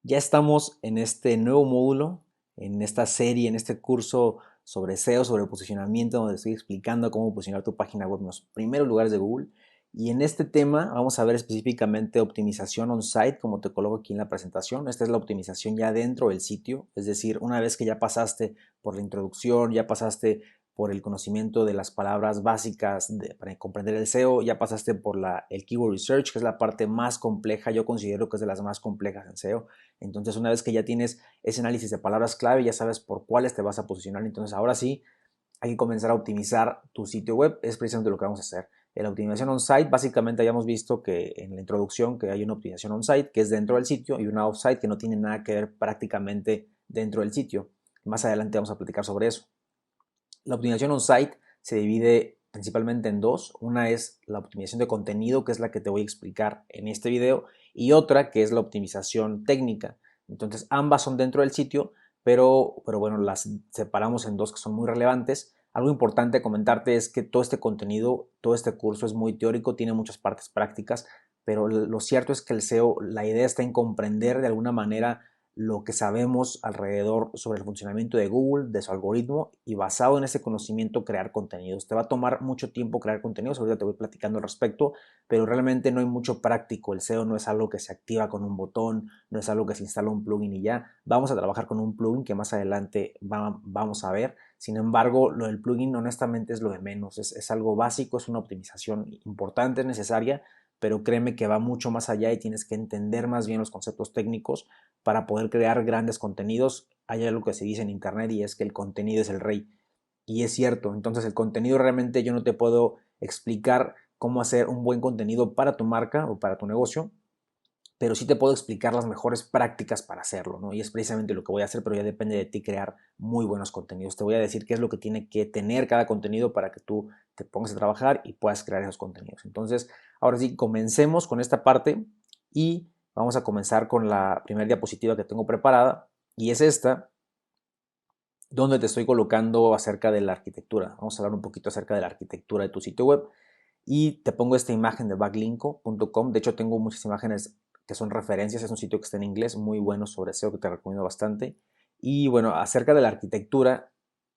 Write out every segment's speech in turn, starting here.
Ya estamos en este nuevo módulo, en esta serie, en este curso sobre SEO, sobre posicionamiento, donde estoy explicando cómo posicionar tu página web en los primeros lugares de Google. Y en este tema vamos a ver específicamente optimización on-site, como te coloco aquí en la presentación. Esta es la optimización ya dentro del sitio, es decir, una vez que ya pasaste por la introducción, ya pasaste por el conocimiento de las palabras básicas para comprender el SEO, ya pasaste por el Keyword Research, que es la parte más compleja, yo considero que es de las más complejas en SEO. Entonces, una vez que ya tienes ese análisis de palabras clave, ya sabes por cuáles te vas a posicionar. Entonces, ahora sí, hay que comenzar a optimizar tu sitio web. Es precisamente lo que vamos a hacer. En la optimización on-site, básicamente hayamos visto que en la introducción que hay una optimización on-site que es dentro del sitio y una off-site que no tiene nada que ver prácticamente dentro del sitio. Más adelante vamos a platicar sobre eso. La optimización on-site se divide principalmente en dos. Una es la optimización de contenido, que es la que te voy a explicar en este video, y otra que es la optimización técnica. Entonces ambas son dentro del sitio, pero bueno, las separamos en dos que son muy relevantes. Algo importante comentarte es que todo este contenido, todo este curso es muy teórico, tiene muchas partes prácticas, pero lo cierto es que el SEO, la idea está en comprender de alguna manera lo que sabemos alrededor sobre el funcionamiento de Google, de su algoritmo, y basado en ese conocimiento crear contenidos. Te va a tomar mucho tiempo crear contenidos, ahorita te voy platicando al respecto, pero realmente no hay mucho práctico. El SEO no es algo que se activa con un botón, no es algo que se instala un plugin y ya. Vamos a trabajar con un plugin que más adelante vamos a ver. Sin embargo, lo del plugin honestamente es lo de menos, es algo básico, es una optimización importante, es necesaria, pero créeme que va mucho más allá y tienes que entender más bien los conceptos técnicos para poder crear grandes contenidos. Hay algo que se dice en internet y es que el contenido es el rey. Y es cierto, entonces el contenido realmente yo no te puedo explicar cómo hacer un buen contenido para tu marca o para tu negocio, pero sí te puedo explicar las mejores prácticas para hacerlo, ¿no? Y es precisamente lo que voy a hacer, pero ya depende de ti crear muy buenos contenidos. Te voy a decir qué es lo que tiene que tener cada contenido para que tú te pongas a trabajar y puedas crear esos contenidos. Entonces, ahora sí, comencemos con esta parte y vamos a comenzar con la primera diapositiva que tengo preparada y es esta, donde te estoy colocando acerca de la arquitectura. Vamos a hablar un poquito acerca de la arquitectura de tu sitio web y te pongo esta imagen de backlinko.com. De hecho, tengo muchas imágenes que son referencias. Es un sitio que está en inglés muy bueno sobre SEO que te recomiendo bastante. Y bueno, acerca de la arquitectura,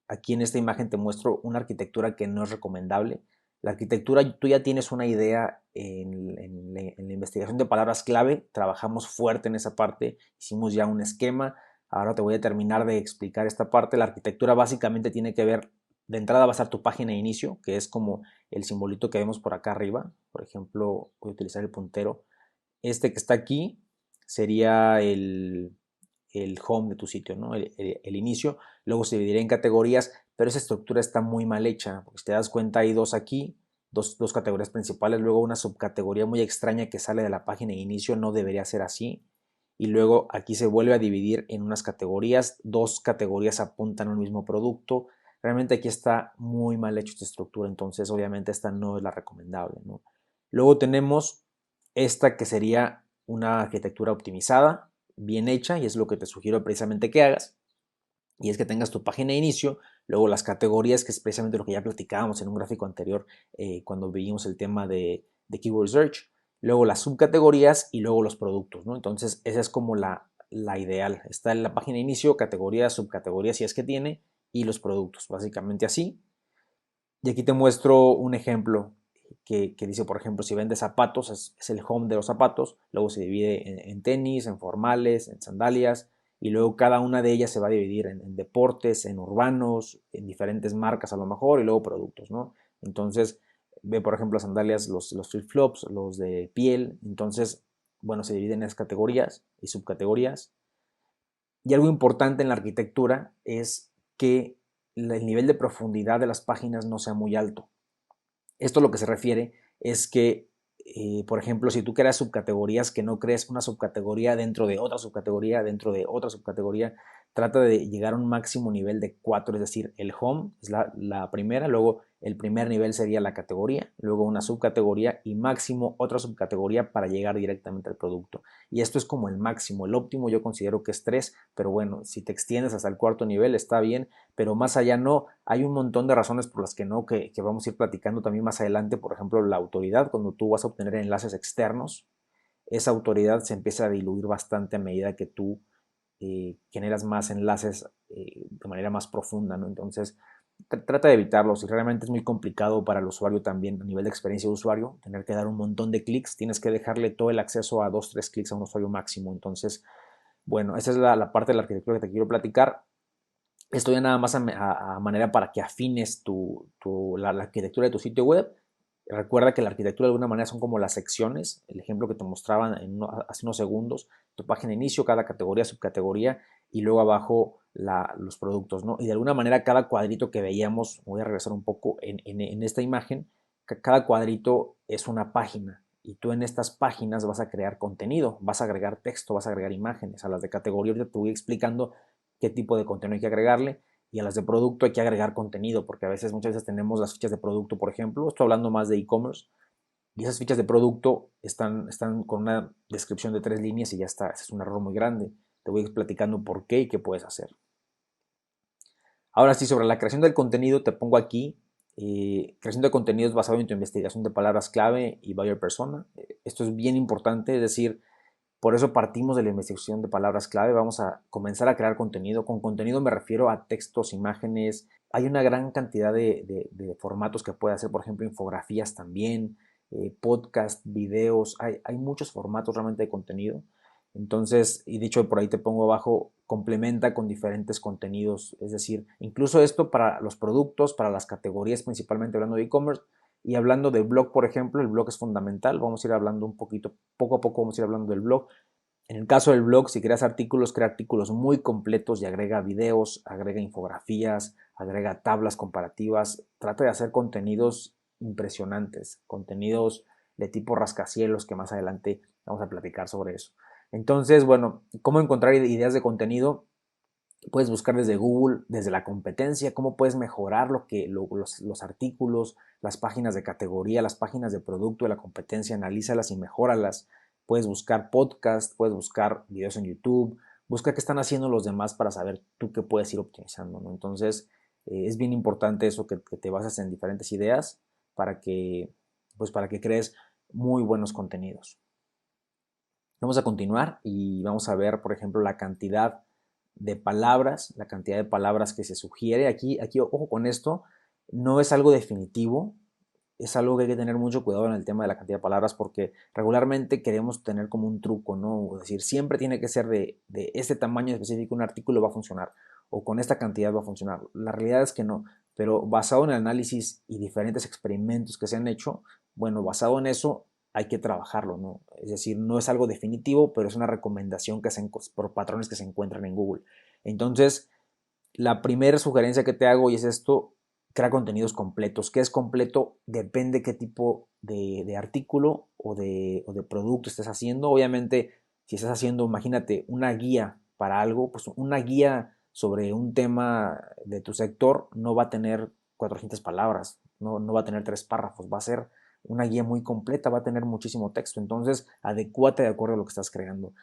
aquí en esta imagen te muestro una arquitectura que no es recomendable. La arquitectura, tú ya tienes una idea en la investigación de palabras clave, trabajamos fuerte en esa parte, hicimos ya un esquema. Ahora te voy a terminar de explicar esta parte. La arquitectura básicamente tiene que ver, de entrada va a ser tu página de inicio, que es como el simbolito que vemos por acá arriba. Por ejemplo, voy a utilizar el puntero. Este que está aquí sería el home de tu sitio, ¿no? El inicio. Luego se dividirá en categorías, pero esa estructura está muy mal hecha, porque si te das cuenta hay dos aquí, dos categorías principales, luego una subcategoría muy extraña que sale de la página de inicio, no debería ser así. Y luego aquí se vuelve a dividir en unas categorías, dos categorías apuntan a un mismo producto. Realmente aquí está muy mal hecho esta estructura, entonces obviamente esta no es la recomendable, ¿no? Luego tenemos esta que sería una arquitectura optimizada, bien hecha, y es lo que te sugiero precisamente que hagas, y es que tengas tu página de inicio, luego las categorías, que es precisamente lo que ya platicábamos en un gráfico anterior cuando vimos el tema de Keyword Search, luego las subcategorías y luego los productos, ¿no? Entonces esa es como la ideal. Está en la página de inicio, categorías, subcategorías si es que tiene, y los productos, básicamente así. Y aquí te muestro un ejemplo que dice, por ejemplo, si vendes zapatos, es el home de los zapatos, luego se divide en tenis, en formales, en sandalias, y luego cada una de ellas se va a dividir en deportes, en urbanos, en diferentes marcas a lo mejor, y luego productos, ¿no? Entonces, ve, por ejemplo, sandalias, los flip-flops, los de piel, entonces, bueno, se dividen en las categorías y subcategorías. Y algo importante en la arquitectura es que el nivel de profundidad de las páginas no sea muy alto. Esto lo que se refiere es que, por ejemplo, si tú creas subcategorías, que no crees una subcategoría dentro de otra subcategoría, dentro de otra subcategoría, trata de llegar a un máximo nivel de 4, es decir, el home es la primera, luego el primer nivel sería la categoría, luego una subcategoría y máximo otra subcategoría para llegar directamente al producto. Y esto es como el máximo, el óptimo yo considero que es 3, pero bueno, si te extiendes hasta el cuarto nivel está bien, pero más allá no. Hay un montón de razones por las que no, que vamos a ir platicando también más adelante, por ejemplo, la autoridad, cuando tú vas a obtener enlaces externos. esa autoridad se empieza a diluir bastante a medida que tú generas más enlaces de manera más profunda, ¿no? Entonces, trata de evitarlos y realmente es muy complicado para el usuario también a nivel de experiencia de usuario, tener que dar un montón de clics, tienes que dejarle todo el acceso a 2, 3 clics a un usuario máximo. Entonces, bueno, esa es la parte de la arquitectura que te quiero platicar. Esto ya nada más a manera para que afines la arquitectura de tu sitio web. Recuerda que la arquitectura de alguna manera son como las secciones, el ejemplo que te mostraban hace unos segundos, tu página de inicio, cada categoría, subcategoría y luego abajo los productos, ¿no? Y de alguna manera cada cuadrito que veíamos, voy a regresar un poco en esta imagen, cada cuadrito es una página y tú en estas páginas vas a crear contenido, vas a agregar texto, vas a agregar imágenes. A las de categoría ahorita te voy explicando qué tipo de contenido hay que agregarle, y a las de producto hay que agregar contenido, porque muchas veces tenemos las fichas de producto, por ejemplo, estoy hablando más de e-commerce, y esas fichas de producto están con una descripción de 3 líneas y ya está. Ese es un error muy grande. Te voy platicando por qué y qué puedes hacer. Ahora sí, sobre la creación del contenido, te pongo aquí, creación de contenidos basado en tu investigación de palabras clave y buyer persona. Esto es bien importante, es decir, por eso partimos de la investigación de palabras clave. Vamos a comenzar a crear contenido. Con contenido me refiero a textos, imágenes. Hay una gran cantidad de formatos que puede hacer, por ejemplo, infografías también, podcast, videos. Hay muchos formatos realmente de contenido. Entonces, y dicho por ahí te pongo abajo, complementa con diferentes contenidos. Es decir, incluso esto para los productos, para las categorías, principalmente hablando de e-commerce. Y hablando del blog, por ejemplo, el blog es fundamental. Vamos a ir hablando un poquito, poco a poco vamos a ir hablando del blog. En el caso del blog, si creas artículos, crea artículos muy completos y agrega videos, agrega infografías, agrega tablas comparativas. Trata de hacer contenidos impresionantes, contenidos de tipo rascacielos, que más adelante vamos a platicar sobre eso. Entonces, bueno, ¿cómo encontrar ideas de contenido? Puedes buscar desde Google, desde la competencia, cómo puedes mejorar los artículos, las páginas de categoría, las páginas de producto de la competencia, analízalas y mejóralas. Puedes buscar podcast, puedes buscar videos en YouTube, busca qué están haciendo los demás para saber tú qué puedes ir optimizando, ¿no? Entonces, es bien importante eso, que te bases en diferentes ideas para para que crees muy buenos contenidos. Vamos a continuar y vamos a ver, por ejemplo, la cantidad la cantidad de palabras que se sugiere. Aquí, ojo con esto, no es algo definitivo, es algo que hay que tener mucho cuidado en el tema de la cantidad de palabras, porque regularmente queremos tener como un truco, ¿no? Es decir, siempre tiene que ser de este tamaño específico, un artículo va a funcionar, o con esta cantidad va a funcionar. La realidad es que no, pero basado en el análisis y diferentes experimentos que se han hecho, bueno, basado en eso hay que trabajarlo, ¿no? Es decir, no es algo definitivo, pero es una recomendación por patrones que se encuentran en Google. Entonces, la primera sugerencia que te hago y es esto: crea contenidos completos. ¿Qué es completo? Depende qué tipo de artículo o de producto estés haciendo. Obviamente, si estás haciendo, imagínate, una guía para algo, pues una guía sobre un tema de tu sector no va a tener 400 palabras, no va a tener 3 párrafos, va a ser una guía muy completa, va a tener muchísimo texto. Entonces, adecúate de acuerdo a lo que estás creando.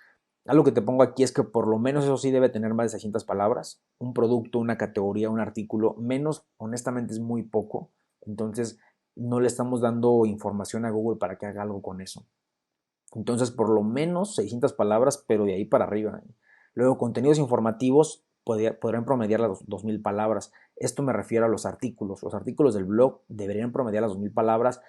Algo que te pongo aquí es que por lo menos eso sí debe tener más de 600 palabras. Un producto, una categoría, un artículo, menos honestamente es muy poco. Entonces no le estamos dando información a Google para que haga algo con eso. Entonces por lo menos 600 palabras, pero de ahí para arriba. Luego contenidos informativos podrían promediar las 2000 palabras. Esto me refiero a los artículos. Los artículos del blog deberían promediar las 2000 palabras.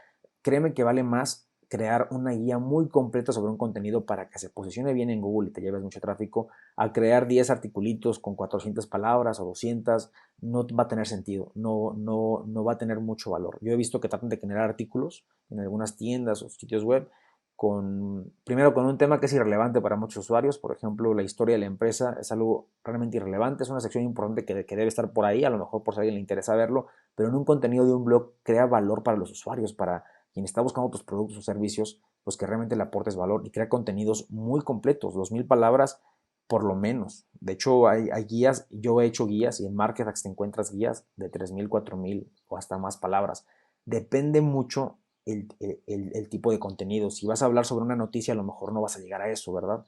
Créeme que vale más crear una guía muy completa sobre un contenido para que se posicione bien en Google y te lleves mucho tráfico, a crear 10 articulitos con 400 palabras o 200. No va a tener sentido, no va a tener mucho valor. Yo he visto que tratan de generar artículos en algunas tiendas o sitios web primero con un tema que es irrelevante para muchos usuarios. Por ejemplo, la historia de la empresa es algo realmente irrelevante, es una sección importante que debe estar por ahí, a lo mejor por si a alguien le interesa verlo, pero en un contenido de un blog crea valor para los usuarios, para quien está buscando tus productos o servicios, pues que realmente le aportes valor, y crea contenidos muy completos, 2000 palabras por lo menos. De hecho, hay guías, yo he hecho guías y en MarketAxi te encuentras guías de 3000, 4000 o hasta más palabras. Depende mucho el tipo de contenido. Si vas a hablar sobre una noticia, a lo mejor no vas a llegar a eso, ¿verdad?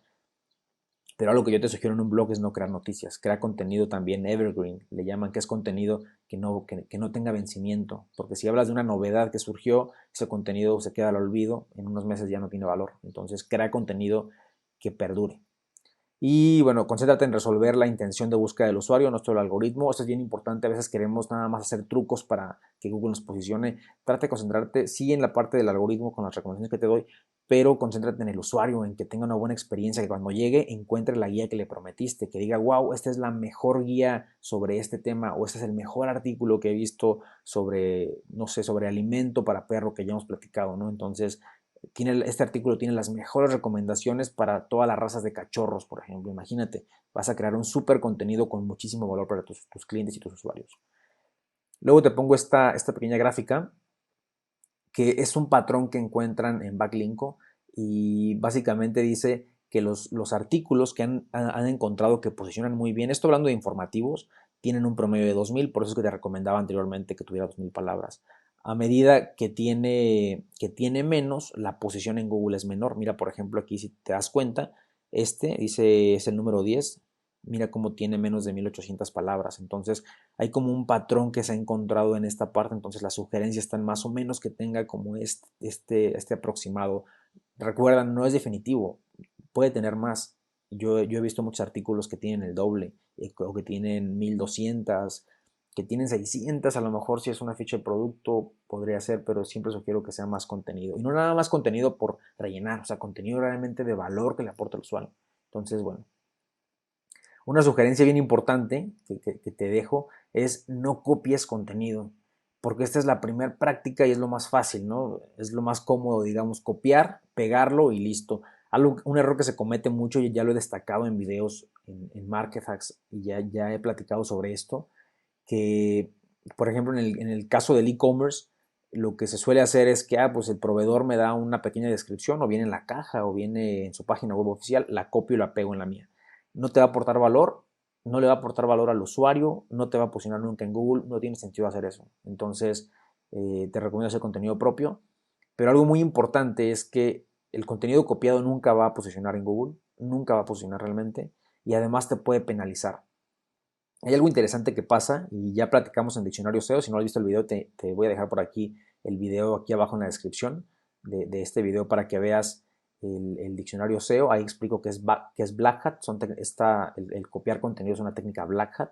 Pero algo que yo te sugiero en un blog es no crear noticias, crear contenido también evergreen, le llaman, que es contenido que no tenga vencimiento, porque si hablas de una novedad que surgió, ese contenido se queda al olvido, en unos meses ya no tiene valor. Entonces crea contenido que perdure. Y bueno, concéntrate en resolver la intención de búsqueda del usuario, no solo el algoritmo. Esto es bien importante. A veces queremos nada más hacer trucos para que Google nos posicione. Trata de concentrarte, sí, en la parte del algoritmo con las recomendaciones que te doy, pero concéntrate en el usuario, en que tenga una buena experiencia, que cuando llegue encuentre la guía que le prometiste, que diga, wow, esta es la mejor guía sobre este tema, o este es el mejor artículo que he visto sobre, no sé, sobre alimento para perro que ya hemos platicado, ¿no? Entonces, este artículo tiene las mejores recomendaciones para todas las razas de cachorros, por ejemplo. Imagínate, vas a crear un súper contenido con muchísimo valor para tus clientes y tus usuarios. Luego te pongo esta pequeña gráfica que es un patrón que encuentran en Backlinko y básicamente dice que los artículos que han encontrado que posicionan muy bien, esto hablando de informativos, tienen un promedio de 2000, por eso es que te recomendaba anteriormente que tuviera 2000 palabras. A medida que tiene menos, la posición en Google es menor. Mira, por ejemplo, aquí si te das cuenta, dice es el número 10, mira cómo tiene menos de 1800 palabras. Entonces, hay como un patrón que se ha encontrado en esta parte, entonces las sugerencias están más o menos que tenga como este aproximado. Recuerda, no es definitivo, puede tener más. Yo he visto muchos artículos que tienen el doble, o que tienen 1200, que tienen 600, a lo mejor si es una ficha de producto podría ser, pero siempre sugiero que sea más contenido. Y no nada más contenido por rellenar, o sea, contenido realmente de valor que le aporta al usuario. Entonces, bueno, una sugerencia bien importante que te dejo es no copies contenido, porque esta es la primera práctica y es lo más fácil, ¿no? Es lo más cómodo, digamos, copiar, pegarlo y listo. Un error que se comete mucho, y ya lo he destacado en videos en Market Hacks y ya he platicado sobre esto, que, por ejemplo, en el caso del e-commerce, lo que se suele hacer es que pues el proveedor me da una pequeña descripción, o viene en la caja, o viene en su página web oficial, la copio y la pego en la mía. No te va a aportar valor, no le va a aportar valor al usuario, no te va a posicionar nunca en Google, no tiene sentido hacer eso. Entonces, te recomiendo hacer contenido propio, pero algo muy importante es que el contenido copiado nunca va a posicionar en Google, nunca va a posicionar realmente, y además te puede penalizar. Hay algo interesante que pasa y ya platicamos en Diccionario SEO. Si no has visto el video, te voy a dejar por aquí el video aquí abajo en la descripción de este video para que veas el diccionario SEO. Ahí explico qué es Black Hat. El copiar contenido es una técnica Black Hat.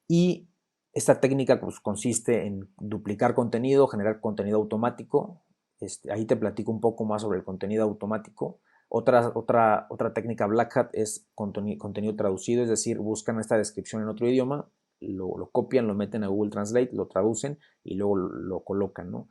Y esta técnica pues, consiste en duplicar contenido, generar contenido automático. Ahí te platico un poco más sobre el contenido automático. Otra técnica Black Hat es contenido traducido, es decir, buscan esta descripción en otro idioma, lo copian, lo meten a Google Translate, lo traducen y luego lo colocan, ¿no?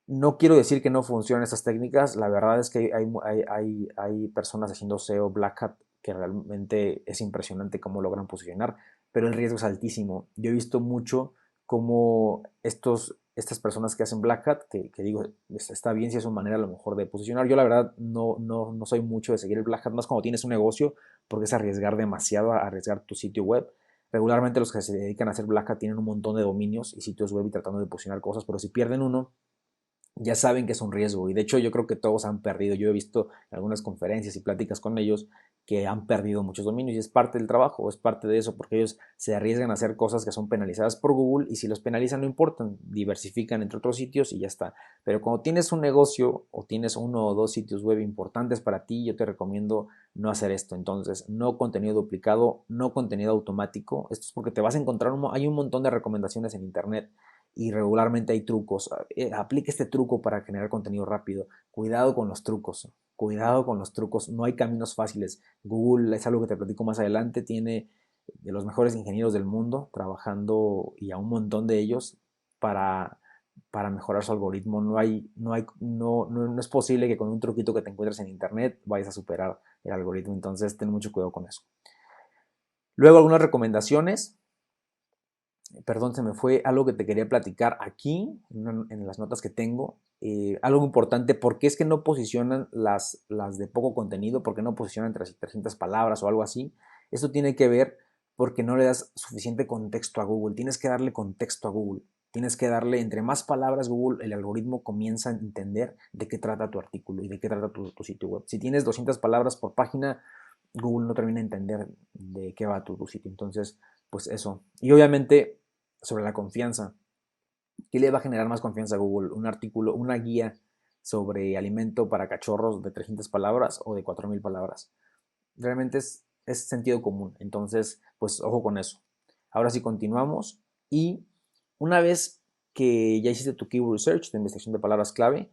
No quiero decir que no funcionen estas técnicas, la verdad es que hay personas haciendo SEO Black Hat que realmente es impresionante cómo logran posicionar, pero el riesgo es altísimo. Yo he visto mucho cómo estas personas que hacen Black Hat, que digo, está bien si es una manera a lo mejor de posicionar. Yo la verdad no soy mucho de seguir el Black Hat, más cuando tienes un negocio, porque es arriesgar demasiado, a arriesgar tu sitio web. Regularmente los que se dedican a hacer Black Hat tienen un montón de dominios y sitios web y tratando de posicionar cosas, pero si pierden uno, ya saben que es un riesgo y de hecho yo creo que todos han perdido. Yo he visto en algunas conferencias y pláticas con ellos que han perdido muchos dominios y es parte del trabajo, es parte de eso, porque ellos se arriesgan a hacer cosas que son penalizadas por Google y si los penalizan no importan, diversifican entre otros sitios y ya está. Pero cuando tienes un negocio o tienes uno o dos sitios web importantes para ti, yo te recomiendo no hacer esto. Entonces, no contenido duplicado, no contenido automático. Esto es porque te vas a encontrar, hay un montón de recomendaciones en internet y regularmente hay trucos. Aplica este truco para generar contenido rápido. Cuidado con los trucos. Cuidado con los trucos. No hay caminos fáciles. Google, es algo que te platico más adelante, tiene de los mejores ingenieros del mundo trabajando y a un montón de ellos para, para mejorar su algoritmo. No es posible que con un truquito que te encuentres en internet vayas a superar el algoritmo. Entonces, ten mucho cuidado con eso. Luego, algunas recomendaciones. Perdón, se me fue algo que te quería platicar aquí, en las notas que tengo. Algo importante, ¿por qué es que no posicionan las de poco contenido? ¿Por qué no posicionan 300 palabras o algo así? Esto tiene que ver porque no le das suficiente contexto a Google. Tienes que darle contexto a Google. Tienes que darle, entre más palabras, Google, el algoritmo comienza a entender de qué trata tu artículo y de qué trata tu sitio web. Si tienes 200 palabras por página, Google no termina de entender de qué va tu sitio. Entonces, pues eso. Y obviamente, sobre la confianza. ¿Qué le va a generar más confianza a Google? ¿Un artículo, una guía sobre alimento para cachorros de 300 palabras o de 4000 palabras? Realmente es sentido común. Entonces, pues ojo con eso. Ahora sí continuamos. Y una vez que ya hiciste tu keyword research, tu investigación de palabras clave,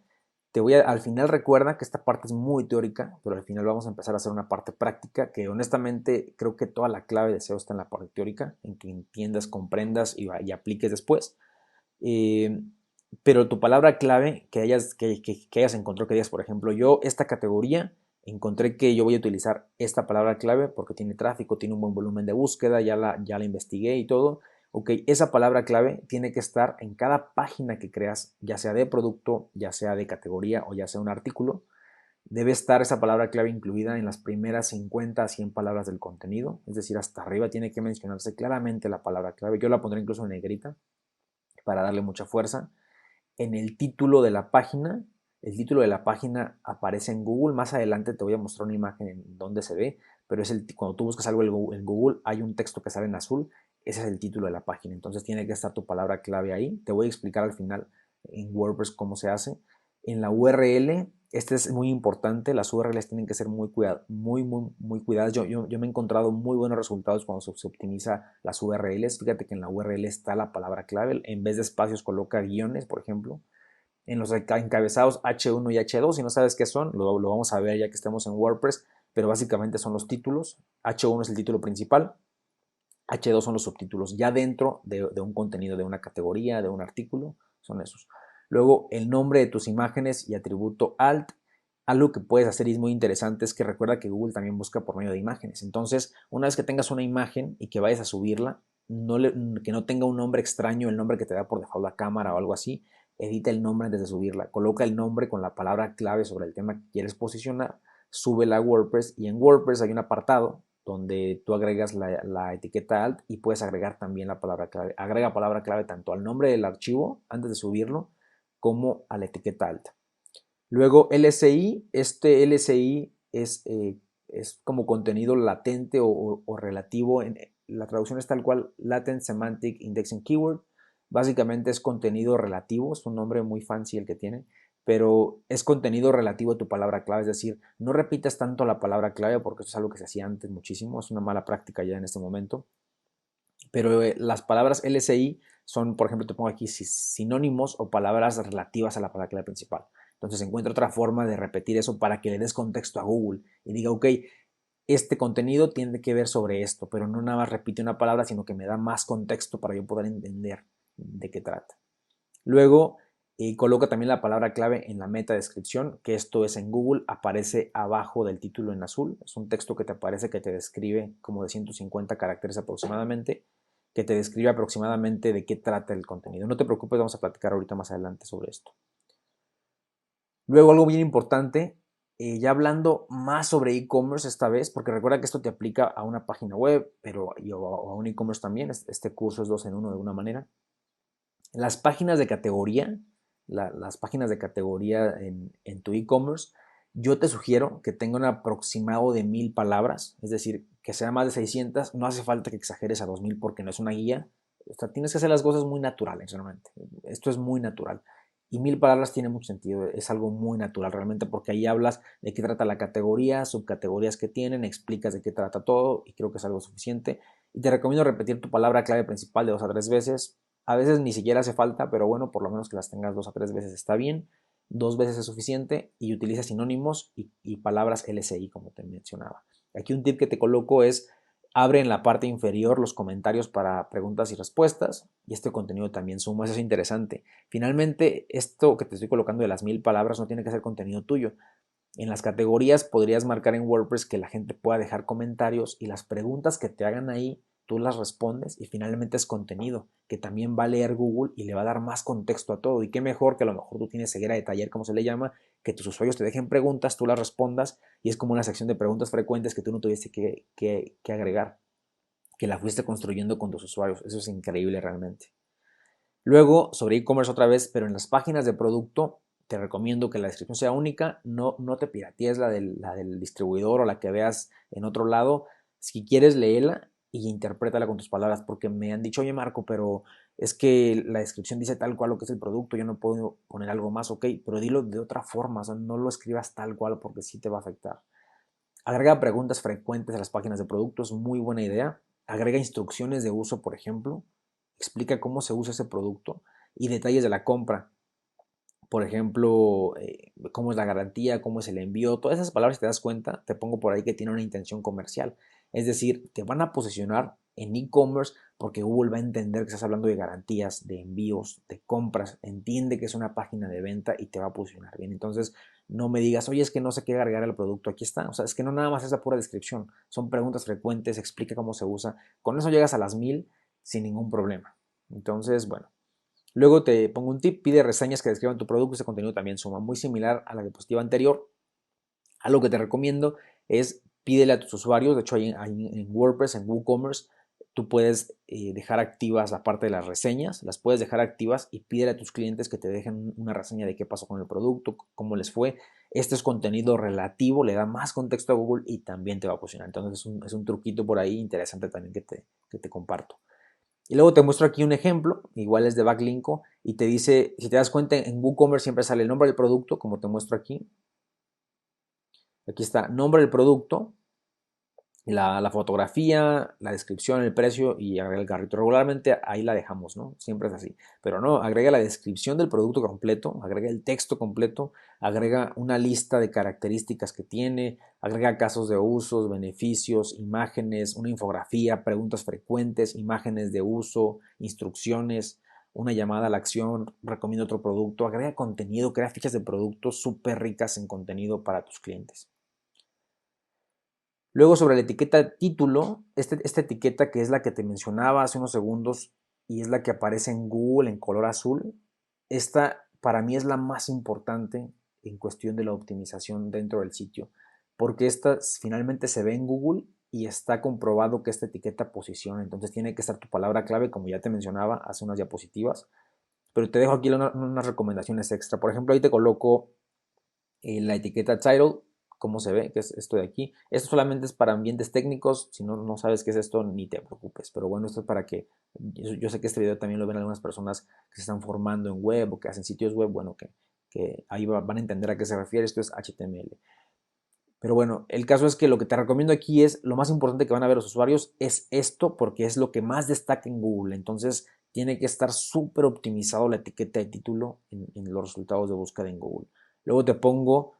al final recuerda que esta parte es muy teórica, pero al final vamos a empezar a hacer una parte práctica que honestamente creo que toda la clave de SEO está en la parte teórica, en que entiendas, comprendas y apliques después. Eh, pero tu palabra clave que hayas encontrado, que digas, por ejemplo, yo esta categoría encontré que yo voy a utilizar esta palabra clave porque tiene tráfico, tiene un buen volumen de búsqueda, ya la investigué y todo. Ok, esa palabra clave tiene que estar en cada página que creas, ya sea de producto, ya sea de categoría o ya sea un artículo. Debe estar esa palabra clave incluida en las primeras 50 a 100 palabras del contenido, es decir, hasta arriba tiene que mencionarse claramente la palabra clave. Yo la pondré incluso en negrita para darle mucha fuerza. En el título de la página, el título de la página aparece en Google. Más adelante te voy a mostrar una imagen en donde se ve, pero cuando tú buscas algo en Google hay un texto que sale en azul, ese es el título de la página. Entonces tiene que estar tu palabra clave ahí. Te voy a explicar al final en WordPress cómo se hace. En la URL, este es muy importante, las URLs tienen que ser muy cuidadas. Yo me he encontrado muy buenos resultados cuando se optimiza las URLs. Fíjate que en la URL está la palabra clave, en vez de espacios coloca guiones, por ejemplo. En los encabezados H1 y H2, si no sabes qué son, lo vamos a ver ya que estemos en WordPress, pero básicamente son los títulos. H1 es el título principal, H2 son los subtítulos, ya dentro de un contenido, de una categoría, de un artículo, son esos. Luego, el nombre de tus imágenes y atributo alt. Algo que puedes hacer y es muy interesante es que recuerda que Google también busca por medio de imágenes. Entonces, una vez que tengas una imagen y que vayas a subirla, que no tenga un nombre extraño, el nombre que te da por default la cámara o algo así, edita el nombre antes de subirla. Coloca el nombre con la palabra clave sobre el tema que quieres posicionar, súbela a WordPress y en WordPress hay un apartado donde tú agregas la etiqueta alt y puedes agregar también la palabra clave. Agrega palabra clave tanto al nombre del archivo antes de subirlo como a la etiqueta alt. Luego LSI, este LSI es como contenido latente o relativo. La traducción es tal cual, Latent Semantic Indexing Keyword. Básicamente es contenido relativo, es un nombre muy fancy el que tiene, pero es contenido relativo a tu palabra clave, es decir, no repitas tanto la palabra clave porque eso es algo que se hacía antes muchísimo, es una mala práctica ya en este momento. Pero las palabras LSI son, por ejemplo, te pongo aquí sinónimos o palabras relativas a la palabra clave principal. Entonces encuentra otra forma de repetir eso para que le des contexto a Google y diga, ok, este contenido tiene que ver sobre esto, pero no nada más repite una palabra, sino que me da más contexto para yo poder entender de qué trata. Luego, coloca también la palabra clave en la meta descripción, que esto es en Google, aparece abajo del título en azul. Es un texto que te aparece que te describe como de 150 caracteres aproximadamente, que te describe aproximadamente de qué trata el contenido. No te preocupes, vamos a platicar ahorita más adelante sobre esto. Luego, algo bien importante, ya hablando más sobre e-commerce esta vez, porque recuerda que esto te aplica a una página web, pero a un e-commerce también. Este curso es 2 en 1 de alguna manera. Las páginas de categoría, las páginas de categoría en tu e-commerce, yo te sugiero que tenga un aproximado de 1000 palabras, es decir, que sea más de 600. No hace falta que exageres a 2000 porque no es una guía. O sea, tienes que hacer las cosas muy naturales realmente. Esto es muy natural. Y 1000 palabras tiene mucho sentido, es algo muy natural realmente porque ahí hablas de qué trata la categoría, subcategorías que tienen, explicas de qué trata todo y creo que es algo suficiente. Y te recomiendo repetir tu palabra clave principal de 2 a 3 veces. A veces ni siquiera hace falta, pero bueno, por lo menos que las tengas 2 a 3 veces está bien. 2 veces es suficiente y utiliza sinónimos y palabras LSI como te mencionaba. Aquí un tip que te coloco es abre en la parte inferior los comentarios para preguntas y respuestas y este contenido también suma, eso es interesante. Finalmente, esto que te estoy colocando de las 1000 palabras no tiene que ser contenido tuyo. En las categorías podrías marcar en WordPress que la gente pueda dejar comentarios y las preguntas que te hagan ahí tú las respondes y finalmente es contenido que también va a leer Google y le va a dar más contexto a todo. Y qué mejor que a lo mejor tú tienes ceguera de taller, como se le llama, que tus usuarios te dejen preguntas, tú las respondas y es como una sección de preguntas frecuentes que tú no tuviste que agregar, que la fuiste construyendo con tus usuarios. Eso es increíble realmente. Luego, sobre e-commerce otra vez, pero en las páginas de producto, te recomiendo que la descripción sea única, no te piratees la del distribuidor o la que veas en otro lado. Si quieres, léela y interprétala con tus palabras, porque me han dicho, oye Marco, pero es que la descripción dice tal cual lo que es el producto, yo no puedo poner algo más, ok, pero dilo de otra forma, o sea, no lo escribas tal cual porque sí te va a afectar. Agrega preguntas frecuentes a las páginas de productos, muy buena idea. Agrega instrucciones de uso, por ejemplo. Explica cómo se usa ese producto y detalles de la compra. Por ejemplo, cómo es la garantía, cómo es el envío. Todas esas palabras, si te das cuenta, te pongo por ahí que tiene una intención comercial. Es decir, te van a posicionar en e-commerce porque Google va a entender que estás hablando de garantías, de envíos, de compras. Entiende que es una página de venta y te va a posicionar bien. Entonces, no me digas, oye, es que no sé qué agregar al producto. Aquí está. O sea, es que no nada más es la pura descripción. Son preguntas frecuentes, explica cómo se usa. Con eso llegas a las 1000 sin ningún problema. Entonces, bueno. Luego te pongo un tip, pide reseñas que describan tu producto, ese contenido también suma, muy similar a la diapositiva anterior. Algo que te recomiendo es pídele a tus usuarios, de hecho ahí en WordPress, en WooCommerce, tú puedes dejar activas la parte de las reseñas, las puedes dejar activas y pídele a tus clientes que te dejen una reseña de qué pasó con el producto, cómo les fue. Este es contenido relativo, le da más contexto a Google y también te va a posicionar. Entonces es un truquito por ahí interesante también que te comparto. Y luego te muestro aquí un ejemplo, igual es de Backlinko, y te dice, si te das cuenta, en WooCommerce siempre sale el nombre del producto, como te muestro aquí. Aquí está, nombre del producto, la fotografía, la descripción, el precio y agrega el carrito. Regularmente ahí la dejamos, ¿no? Siempre es así. Pero no, agrega la descripción del producto completo, agrega el texto completo, agrega una lista de características que tiene, agrega casos de usos, beneficios, imágenes, una infografía, preguntas frecuentes, imágenes de uso, instrucciones, una llamada a la acción, recomiendo otro producto, agrega contenido, crea fichas de productos súper ricas en contenido para tus clientes. Luego sobre la etiqueta título, esta etiqueta que es la que te mencionaba hace unos segundos y es la que aparece en Google en color azul, esta para mí es la más importante en cuestión de la optimización dentro del sitio, porque esta finalmente se ve en Google y está comprobado que esta etiqueta posiciona, entonces tiene que estar tu palabra clave, como ya te mencionaba hace unas diapositivas, pero te dejo aquí unas recomendaciones extra. Por ejemplo, ahí te coloco la etiqueta title, cómo se ve, que es esto de aquí. Esto solamente es para ambientes técnicos, si no sabes qué es esto, ni te preocupes, pero bueno, esto es para que, yo sé que este video también lo ven algunas personas que se están formando en web o que hacen sitios web, bueno, que ahí van a entender a qué se refiere, esto es HTML. Pero bueno, el caso es que lo que te recomiendo aquí es, lo más importante que van a ver los usuarios es esto, porque es lo que más destaca en Google, entonces tiene que estar súper optimizado la etiqueta de título en los resultados de búsqueda en Google. Luego te pongo,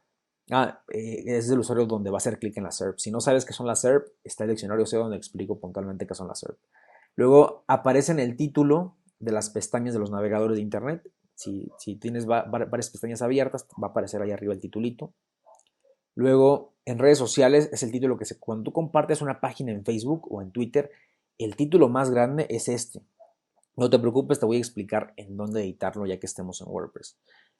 es el usuario donde va a hacer clic en la SERP. Si no sabes qué son las SERP, está el diccionario SEO donde explico puntualmente qué son las SERP. Luego aparece en el título de las pestañas de los navegadores de Internet. Si tienes varias pestañas abiertas, va a aparecer ahí arriba el titulito. Luego, en redes sociales es el título cuando tú compartes una página en Facebook o en Twitter, el título más grande es este. No te preocupes, te voy a explicar en dónde editarlo ya que estemos en WordPress.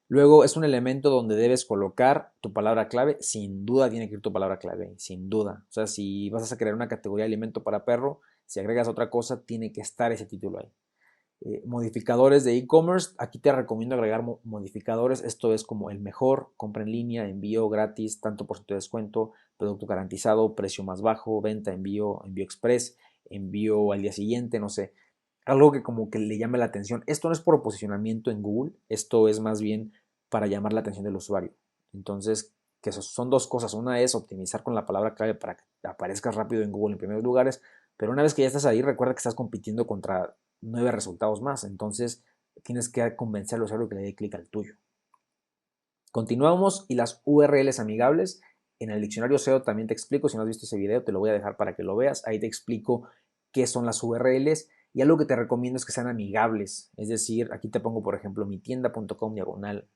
Luego es un elemento donde debes colocar tu palabra clave. Sin duda tiene que ir tu palabra clave, sin duda. O sea, si vas a crear una categoría de alimento para perro, si agregas otra cosa, tiene que estar ese título ahí. Modificadores de e-commerce, aquí te recomiendo agregar modificadores, esto es como el mejor, compra en línea, envío gratis, tanto por ciento de descuento, producto garantizado, precio más bajo, venta, envío express, envío al día siguiente, no sé, algo que como que le llame la atención. Esto no es por posicionamiento en Google, esto es más bien para llamar la atención del usuario. Entonces, que son dos cosas, una es optimizar con la palabra clave para que aparezcas rápido en Google en primeros lugares, pero una vez que ya estás ahí, recuerda que estás compitiendo contra 9 resultados más. Entonces tienes que convencer al usuario que le dé clic al tuyo. Continuamos y las URLs amigables. En el diccionario SEO también te explico, si no has visto ese video te lo voy a dejar para que lo veas. Ahí te explico qué son las URLs y algo que te recomiendo es que sean amigables. Es decir, aquí te pongo por ejemplo mi tienda.com diagonal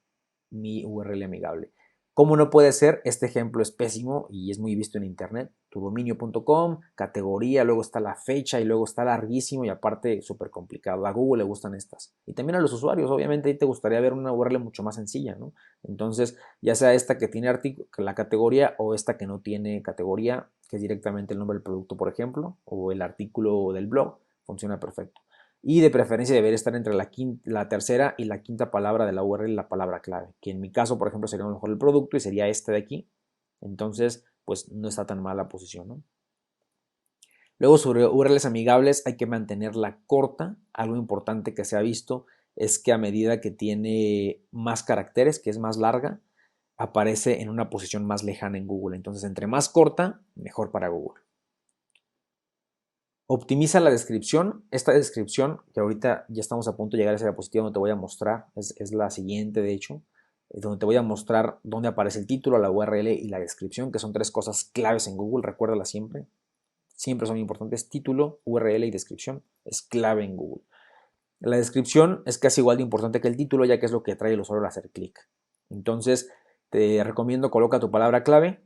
mi URL amigable. ¿Cómo no puede ser? Este ejemplo es pésimo y es muy visto en internet. Tudominio.com, categoría, luego está la fecha y luego está larguísimo y aparte súper complicado. A Google le gustan estas. Y también a los usuarios, obviamente ahí te gustaría ver una URL mucho más sencilla, ¿no? Entonces, ya sea esta que tiene la categoría o esta que no tiene categoría, que es directamente el nombre del producto, por ejemplo, o el artículo del blog, funciona perfecto. y de preferencia debería estar entre la tercera y la quinta palabra de la URL, la palabra clave, que en mi caso, por ejemplo, sería a lo mejor el producto y sería este de aquí. Entonces, pues no está tan mala posición, ¿no? Luego, sobre URLs amigables hay que mantenerla corta. Algo importante que se ha visto es que a medida que tiene más caracteres, que es más larga, aparece en una posición más lejana en Google. Entonces, entre más corta, mejor para Google. Optimiza la descripción. Esta descripción, que ahorita ya estamos a punto de llegar a esa diapositiva donde te voy a mostrar, es la siguiente de hecho, donde te voy a mostrar dónde aparece el título, la URL y la descripción, que son tres cosas claves en Google, recuérdalas siempre. Siempre son importantes: título, URL y descripción. Es clave en Google. La descripción es casi igual de importante que el título, ya que es lo que trae el usuario al hacer clic. Entonces, te recomiendo coloca tu palabra clave.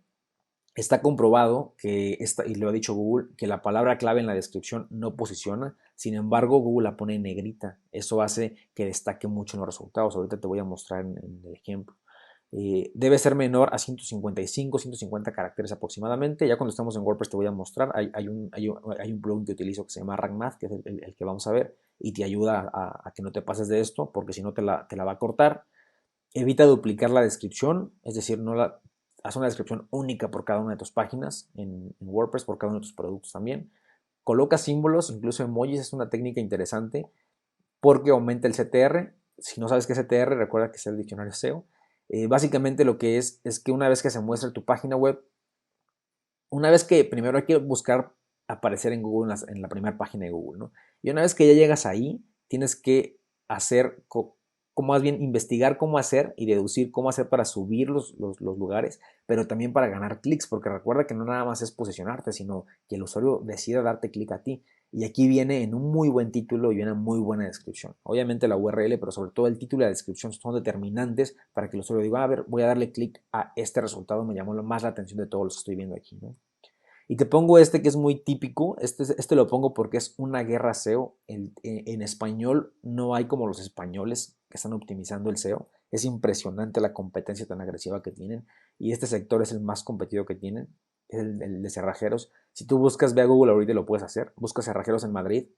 Está comprobado que, y lo ha dicho Google, que la palabra clave en la descripción no posiciona. Sin embargo, Google la pone en negrita. Eso hace que destaque mucho en los resultados. Ahorita te voy a mostrar en el ejemplo. Debe ser menor a 155, 150 caracteres aproximadamente. Ya cuando estamos en WordPress te voy a mostrar. Hay un plugin que utilizo que se llama Rank Math, que es el que vamos a ver, y te ayuda a que no te pases de esto, porque si no te la va a cortar. Evita duplicar la descripción, es decir, haz una descripción única por cada una de tus páginas en WordPress, por cada uno de tus productos también. Coloca símbolos, incluso emojis, es una técnica interesante porque aumenta el CTR. Si no sabes qué es CTR, recuerda que es el diccionario SEO. Básicamente lo que es que una vez que se muestre tu página web, una vez que primero hay que buscar aparecer en Google en la primera página de Google, ¿no? Y una vez que ya llegas ahí, tienes que hacer, como más bien investigar cómo hacer y deducir cómo hacer para subir los lugares, pero también para ganar clics, porque recuerda que no nada más es posicionarte, sino que el usuario decida darte clic a ti. Y aquí viene en un muy buen título y una muy buena descripción. Obviamente la URL, pero sobre todo el título y la descripción son determinantes para que el usuario diga, a ver, voy a darle clic a este resultado, me llamó más la atención de todos los que estoy viendo aquí, ¿no? Y te pongo este que es muy típico, este lo pongo porque es una guerra SEO. En español no hay como los españoles que están optimizando el SEO. Es impresionante la competencia tan agresiva que tienen y este sector es el más competido que tienen, es el de cerrajeros. Si tú buscas, ve a Google ahorita y lo puedes hacer, busca cerrajeros en Madrid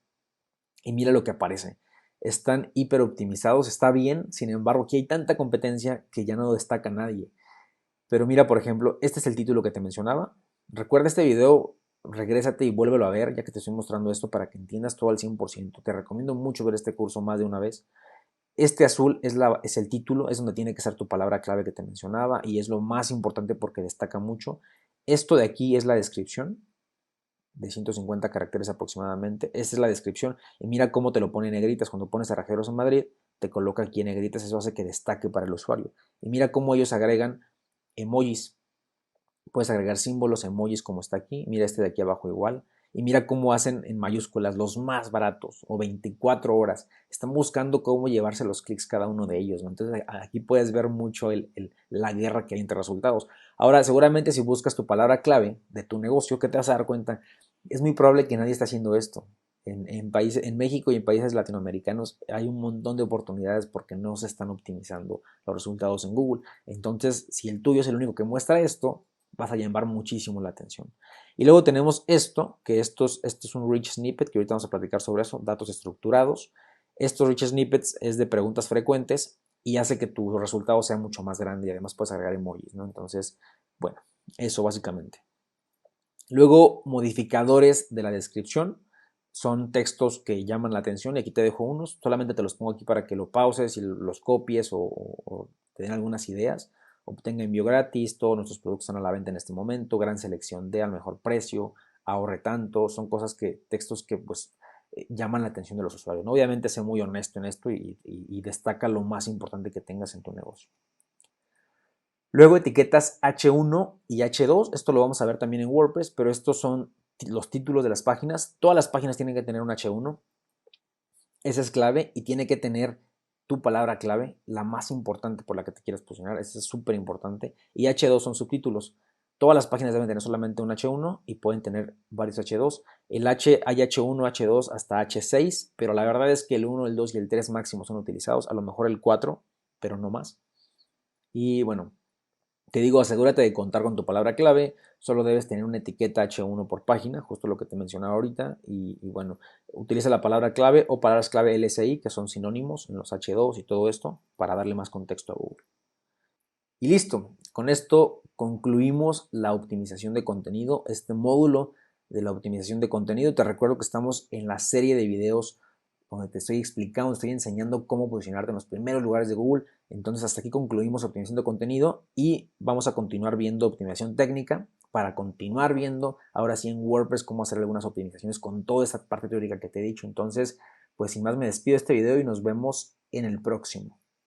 y mira lo que aparece. Están hiper optimizados, está bien, sin embargo aquí hay tanta competencia que ya no destaca nadie. Pero mira, por ejemplo, este es el título que te mencionaba. Recuerda este video, regrésate y vuélvelo a ver, ya que te estoy mostrando esto para que entiendas todo al 100%. Te recomiendo mucho ver este curso más de una vez. Este azul es el título, es donde tiene que ser tu palabra clave que te mencionaba y es lo más importante porque destaca mucho. Esto de aquí es la descripción, de 150 caracteres aproximadamente. Esta es la descripción y mira cómo te lo pone en negritas. Cuando pones cerrajeros en Madrid, te coloca aquí en negritas, eso hace que destaque para el usuario. Y mira cómo ellos agregan emojis. Puedes agregar símbolos, emojis como está aquí. Mira este de aquí abajo igual. Y mira cómo hacen en mayúsculas los más baratos o 24 horas. Están buscando cómo llevarse los clics cada uno de ellos, ¿no? Entonces aquí puedes ver mucho la guerra que hay entre resultados. Ahora, seguramente si buscas tu palabra clave de tu negocio, ¿qué te vas a dar cuenta? Es muy probable que nadie esté haciendo esto. En México y en países latinoamericanos hay un montón de oportunidades porque no se están optimizando los resultados en Google. Entonces, si el tuyo es el único que muestra esto, vas a llamar muchísimo la atención. Y luego tenemos esto, que esto es un rich snippet, que ahorita vamos a platicar sobre eso, datos estructurados. Estos rich snippets es de preguntas frecuentes y hace que tu resultado sea mucho más grande y además puedes agregar emojis, ¿no? Entonces, bueno, eso básicamente. Luego, modificadores de la descripción. Son textos que llaman la atención y aquí te dejo unos. Solamente te los pongo aquí para que lo pauses y los copies o te den algunas ideas. Obtenga envío gratis, todos nuestros productos están a la venta en este momento, gran selección de al mejor precio, ahorre tanto. Son textos que pues llaman la atención de los usuarios, ¿no? Obviamente sé muy honesto en esto y destaca lo más importante que tengas en tu negocio. Luego etiquetas H1 y H2, esto lo vamos a ver también en WordPress, pero estos son los títulos de las páginas. Todas las páginas tienen que tener un H1, esa es clave y tiene que tener tu palabra clave, la más importante por la que te quieras posicionar, esa es súper importante. Y H2 son subtítulos. Todas las páginas deben tener solamente un H1 y pueden tener varios H2. Hay H1, H2 hasta H6, pero la verdad es que el 1, el 2 y el 3 máximo son utilizados, a lo mejor el 4, pero no más. Y bueno, Te digo, asegúrate de contar con tu palabra clave, solo debes tener una etiqueta H1 por página, justo lo que te mencionaba ahorita, y bueno, utiliza la palabra clave o palabras clave LSI, que son sinónimos en los H2 y todo esto, para darle más contexto a Google. Y listo, con esto concluimos la optimización de contenido, este módulo de la optimización de contenido. Te recuerdo que estamos en la serie de videos donde te estoy explicando, estoy enseñando cómo posicionarte en los primeros lugares de Google. Entonces hasta aquí concluimos optimización de contenido y vamos a continuar viendo optimización técnica para continuar viendo ahora sí en WordPress cómo hacer algunas optimizaciones con toda esa parte teórica que te he dicho. Entonces, pues sin más me despido de este video y nos vemos en el próximo.